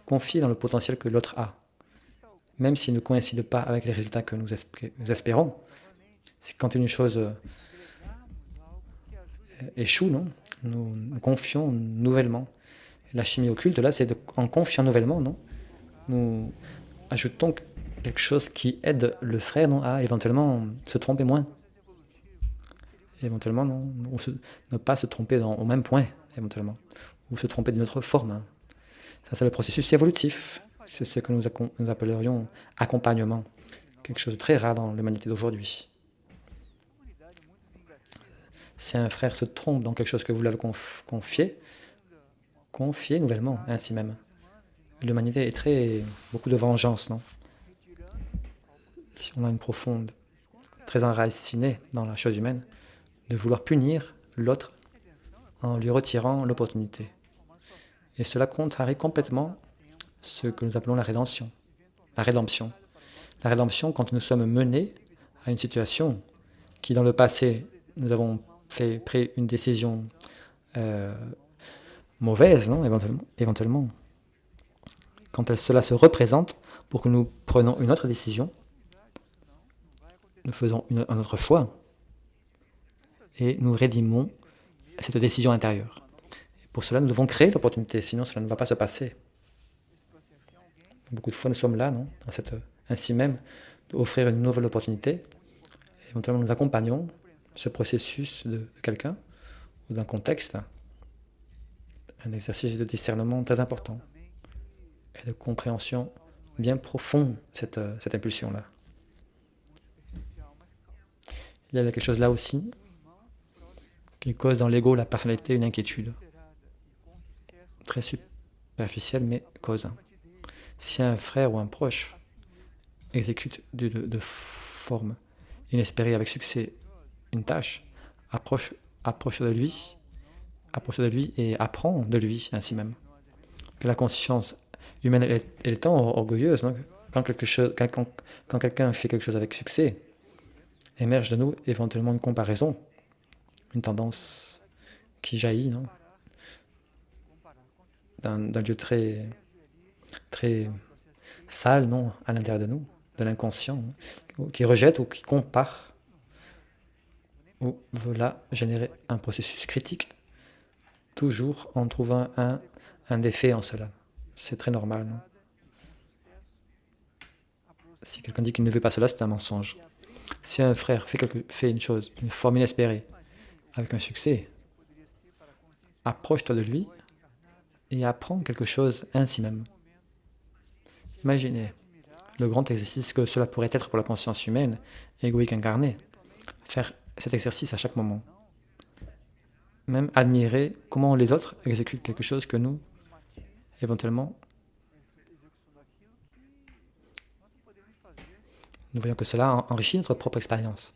confier dans le potentiel que l'autre a. Même s'il ne coïncide pas avec les résultats que nous espérons, quand une chose échoue, non, nous confions nouvellement. La chimie occulte, là, c'est en confiant nouvellement, non? Nous ajoutons quelque chose qui aide le frère, non, à éventuellement se tromper moins. Éventuellement, non, ne pas se tromper au même point, éventuellement. Ou se tromper d'une autre forme, hein. Ça, c'est le processus évolutif. C'est ce que nous appellerions accompagnement. Quelque chose de très rare dans l'humanité d'aujourd'hui. Si un frère se trompe dans quelque chose que vous l'avez confié, confiez nouvellement, ainsi même. L'humanité est beaucoup de vengeance, non? Si on a une profonde, très enracinée dans la chose humaine, de vouloir punir l'autre en lui retirant l'opportunité. Et cela contrarie complètement ce que nous appelons la rédemption. La rédemption. La rédemption, quand nous sommes menés à une situation qui, dans le passé, nous avons pris une décision mauvaise, non, éventuellement. Quand cela se représente, pour que nous prenions une autre décision, nous faisons un autre choix et nous rédimons cette décision intérieure. Et pour cela, nous devons créer l'opportunité, sinon cela ne va pas se passer. Beaucoup de fois, nous sommes là, non, ainsi même, d'offrir une nouvelle opportunité. Éventuellement, nous accompagnons ce processus de quelqu'un ou d'un contexte, un exercice de discernement très important et de compréhension bien profonde, cette impulsion-là. Il y a quelque chose là aussi qui cause dans l'ego, la personnalité, une inquiétude. Très superficielle, mais cause. Si un frère ou un proche exécute de forme inespérée avec succès une tâche, approche de lui et apprend de lui ainsi même. Que la conscience humaine est tant orgueilleuse, non? Quand quelqu'un fait quelque chose avec succès, émerge de nous éventuellement une comparaison, une tendance qui jaillit, non, d'un lieu très, très sale, non, à l'intérieur de nous, de l'inconscient, non, qui rejette ou qui compare, ou veut là générer un processus critique, toujours en trouvant un défait en cela. C'est très normal, non? Si quelqu'un dit qu'il ne veut pas cela, c'est un mensonge. Si un frère fait une chose, une forme inespérée, avec un succès, approche-toi de lui et apprends quelque chose ainsi même. Imaginez le grand exercice que cela pourrait être pour la conscience humaine, égoïque incarnée. Faire cet exercice à chaque moment. Même admirer comment les autres exécutent quelque chose que nous, éventuellement, nous voyons que cela enrichit notre propre expérience.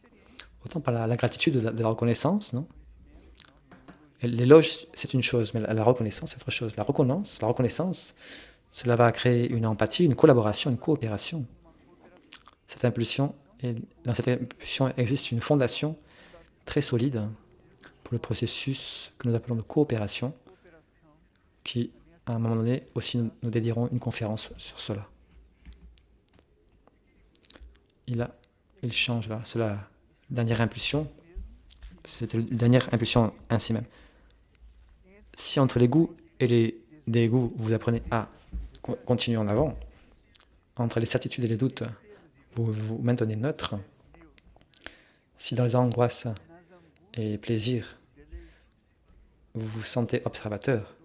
Autant par la gratitude de la reconnaissance, non? L'éloge, c'est une chose, mais la reconnaissance, c'est autre chose. La reconnaissance, cela va créer une empathie, une collaboration, une coopération. Dans cette impulsion existe une fondation très solide pour le processus que nous appelons de coopération, qui, à un moment donné, aussi nous dédierons une conférence sur cela. Il change là, c'est la dernière impulsion, c'est la dernière impulsion ainsi même. Si entre les goûts et les dégoûts, vous apprenez à continuer en avant, entre les certitudes et les doutes, vous vous maintenez neutre, si dans les angoisses et plaisirs, vous vous sentez observateur,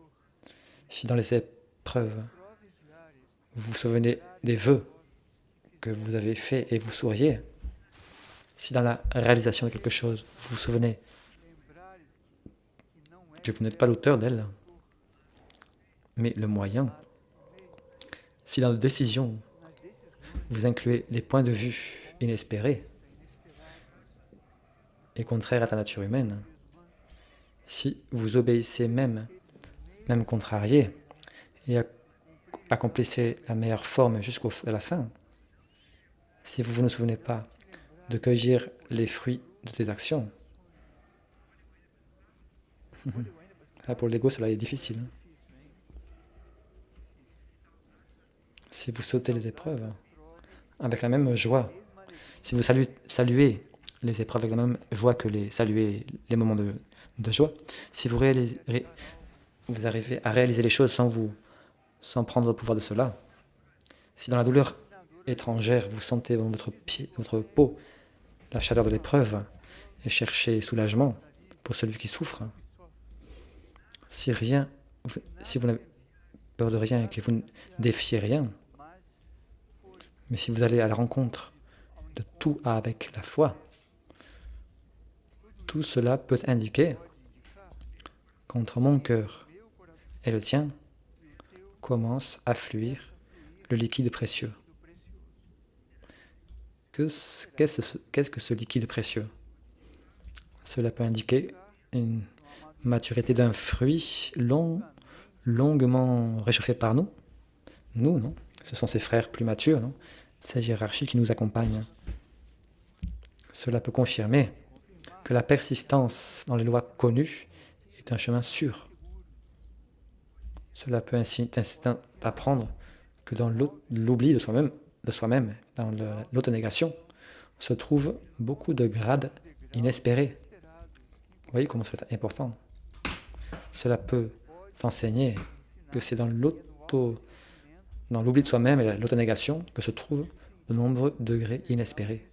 si dans les épreuves, vous vous souvenez des vœux que vous avez faits et vous souriez, si dans la réalisation de quelque chose, vous vous souvenez que vous n'êtes pas l'auteur d'elle, mais le moyen, si dans la décision, vous incluez des points de vue inespérés et contraires à la nature humaine, si vous obéissez même contrarié, et accomplissez la meilleure forme jusqu'à la fin, si vous ne vous souvenez pas de cueillir les fruits de tes actions, là, pour l'ego, cela est difficile. Si vous sautez les épreuves avec la même joie, si vous saluez les épreuves avec la même joie que saluer les moments de joie, si vous vous arrivez à réaliser les choses sans prendre le pouvoir de cela. Si dans la douleur étrangère, vous sentez dans votre pied, votre peau, la chaleur de l'épreuve et cherchez soulagement pour celui qui souffre, si vous n'avez peur de rien et que vous ne défiez rien, mais si vous allez à la rencontre de tout avec la foi, tout cela peut indiquer qu'entre mon cœur et le tien commence à fluir le liquide précieux. Qu'est-ce que ce liquide précieux? Cela peut indiquer une maturité d'un fruit longuement réchauffé par nous. Nous, non? Ce sont ses frères plus matures, non? Ces hiérarchies qui nous accompagnent. Cela peut confirmer que la persistance dans les lois connues est un chemin sûr. Cela peut ainsi t'apprendre que dans l'oubli de soi-même, dans l'autonégation, se trouvent beaucoup de grades inespérés. Vous voyez comment c'est important. Cela peut t'enseigner que c'est dans l'oubli de soi-même et l'autonégation que se trouvent de nombreux degrés inespérés.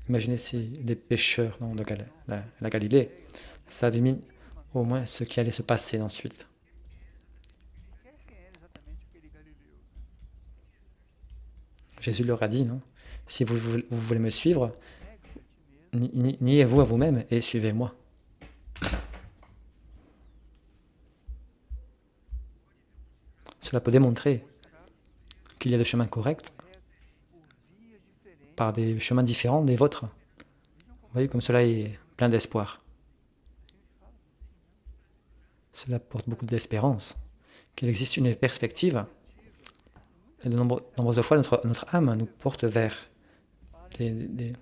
Imaginez si les pêcheurs de la Galilée savaient mis au moins ce qui allait se passer ensuite. Jésus leur a dit, non? Si vous voulez me suivre, niez-vous à vous-même et suivez-moi. Cela peut démontrer qu'il y a des chemins corrects par des chemins différents des vôtres. Vous voyez comme cela est plein d'espoir. Cela porte beaucoup d'espérance, qu'il existe une perspective. Et de nombreuses fois, notre âme nous porte vers des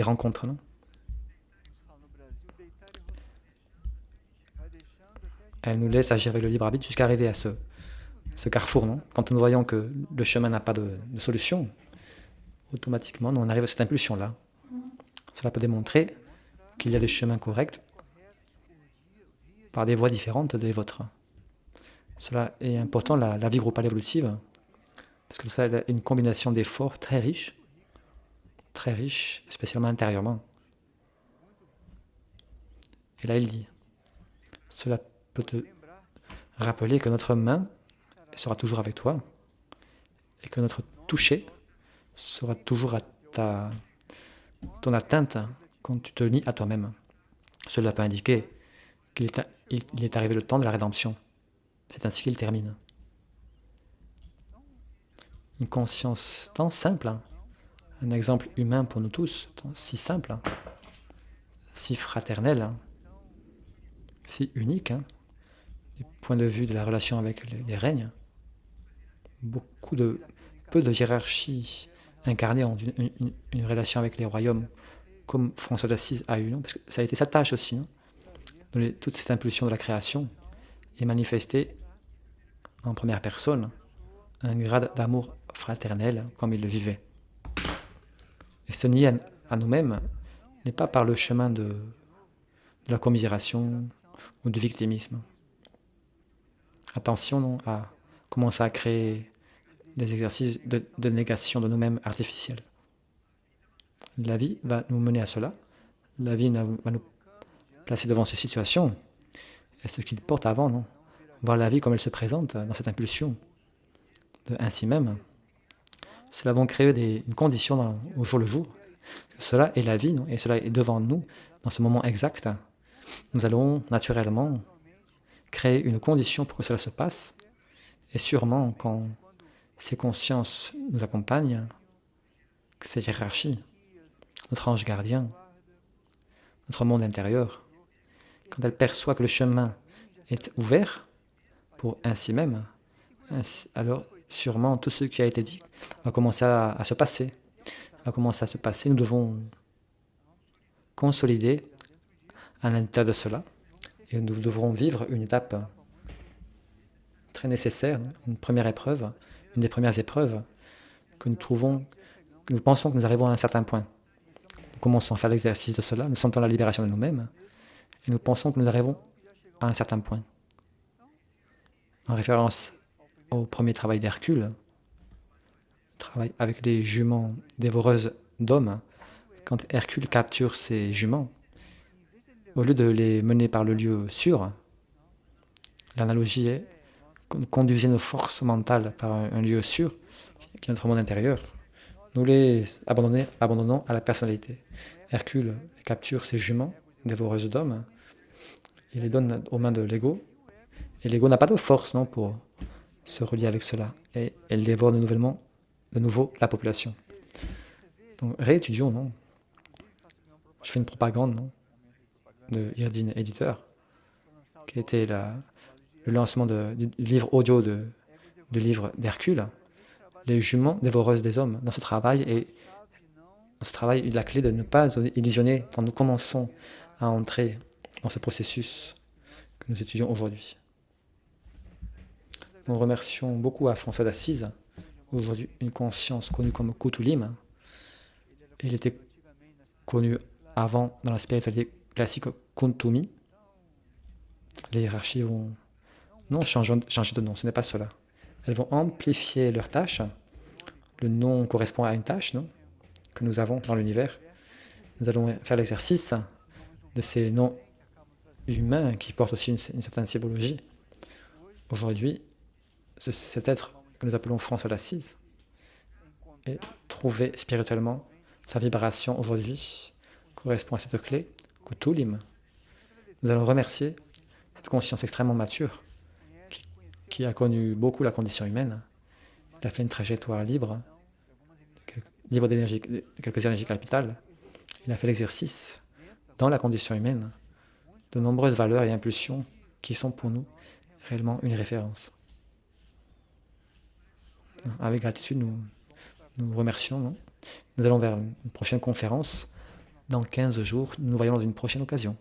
rencontres. Non? Elle nous laisse agir avec le libre arbitre jusqu'à arriver à ce carrefour. Non? Quand nous voyons que le chemin n'a pas de solution, automatiquement, on arrive à cette impulsion-là. Cela peut démontrer qu'il y a des chemins corrects par des voies différentes des vôtres. Cela est important, la vie groupale évolutive, parce que ça a une combination d'efforts très riche, spécialement intérieurement. Et là, il dit, cela peut te rappeler que notre main sera toujours avec toi et que notre toucher sera toujours à ton atteinte quand tu te lies à toi-même. Cela peut indiquer qu'il est arrivé le temps de la rédemption. C'est ainsi qu'il termine. Une conscience tant simple, un exemple humain pour nous tous, si simple, si fraternel, si unique, du point de vue de la relation avec les règnes. Peu de hiérarchies incarnées en une relation avec les royaumes, comme François d'Assise a eu, non? Parce que ça a été sa tâche aussi, non? Toute cette impulsion de la création est manifestée en première personne, un grade d'amour fraternel comme il le vivait. Et se nier à nous-mêmes n'est pas par le chemin de la commisération ou du victimisme. Attention non, à commencer à créer des exercices de négation de nous-mêmes artificiels. La vie va nous mener à cela. La vie va nous placer devant ces situations. Et ce qu'il porte avant, non? Voir la vie comme elle se présente dans cette impulsion de ainsi même. Cela va créer une condition au jour le jour. Cela est la vie, non? Et cela est devant nous, dans ce moment exact. Nous allons naturellement créer une condition pour que cela se passe. Et sûrement, quand ces consciences nous accompagnent, ces hiérarchies, notre ange gardien, notre monde intérieur, quand elle perçoit que le chemin est ouvert pour ainsi même, alors sûrement tout ce qui a été dit va commencer à se passer. Nous devons consolider à l'intérieur de cela et nous devrons vivre une étape très nécessaire, une première épreuve, une des premières épreuves que nous pensons que nous arrivons à un certain point. Nous commençons à faire l'exercice de cela, nous sentons la libération de nous-mêmes Et nous pensons que nous arrivons à un certain point. En référence au premier travail d'Hercule, travail avec les juments dévoreuses d'hommes, quand Hercule capture ses juments, au lieu de les mener par le lieu sûr, l'analogie est conduisez nos forces mentales par un lieu sûr, qui est notre monde intérieur. Nous les abandonnons à la personnalité. Hercule capture ses juments, dévoreuses d'hommes, il les donne aux mains de l'ego, et l'ego n'a pas de force non, pour se relier avec cela, et elle dévore de nouveau la population. Donc réétudions, non? Je fais une propagande, non? De Irdine Éditeur, qui était le lancement du livre audio du livre d'Hercule, les juments dévoreuses des hommes. Dans ce travail, la clé de ne pas illusionner quand nous commençons à entrer dans ce processus que nous étudions aujourd'hui. Nous remercions beaucoup à François d'Assise, aujourd'hui une conscience connue comme Kutulim. Il était connu avant dans la spiritualité classique Kuntumi. Les hiérarchies vont non changer de nom, ce n'est pas cela. Elles vont amplifier leurs tâches. Le nom correspond à une tâche non, que nous avons dans l'univers. Nous allons faire l'exercice de ces noms humains qui portent aussi une certaine symbologie. Aujourd'hui, cet être que nous appelons François d'Assise est trouvé spirituellement. Sa vibration aujourd'hui correspond à cette clé, Kutulim. Nous allons remercier cette conscience extrêmement mature qui a connu beaucoup la condition humaine. Il a fait une trajectoire libre d'énergie, de quelques énergies capitales. Il a fait l'exercice dans la condition humaine de nombreuses valeurs et impulsions qui sont pour nous réellement une référence. Avec gratitude, nous remercions. Non? Nous allons vers une prochaine conférence dans 15 jours. Nous nous voyons dans une prochaine occasion.